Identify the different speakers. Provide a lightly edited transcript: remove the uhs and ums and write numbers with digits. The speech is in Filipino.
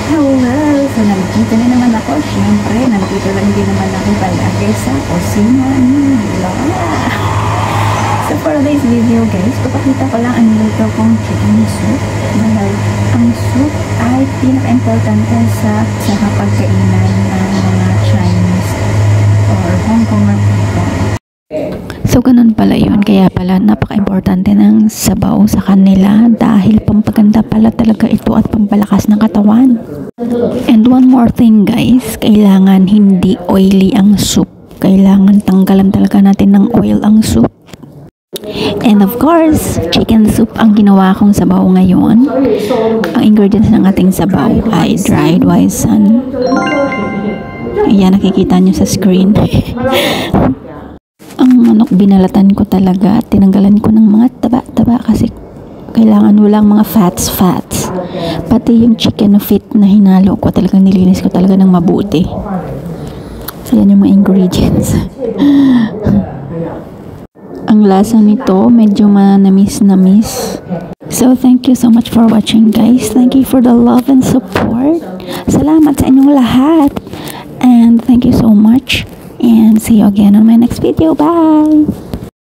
Speaker 1: Hello! So, nandito na naman ako. Siyempre, nandito lang din naman ako palagi sa kusina ni Lola. So, for this video, guys, papakita ko lang ang niluto kong chicken soup. Dahil ang soup ay pinaka-importante sa kapagkainan ng mga Chinese or Hong Konger people. So, ganun pala yun. Kaya pala, napaka-importante ng sabaw sa kanila dahil pampaganda pala talaga ito at pampalakas ng katawan. And one more thing, guys. Kailangan hindi oily ang soup. Kailangan tanggalan talaga natin ng oil ang soup. And of course, chicken soup ang ginawa kong sabaw ngayon. Ang ingredients ng ating sabaw ay dried hoisin. Ayan, nakikita nyo sa screen. Ang manok binalatan ko talaga at tinanggalan ko ng mga taba-taba kasi kailangan walang mga fats. Pati yung chicken feet na hinalo ko talagang nilinis ko talaga ng mabuti. So yan yung mga ingredients. Ang lasa nito medyo manamis. So thank you so much for watching, guys. Thank you for the love and support. Salamat sa inyong lahat. And thank you so much. And see you again on my next video. Bye!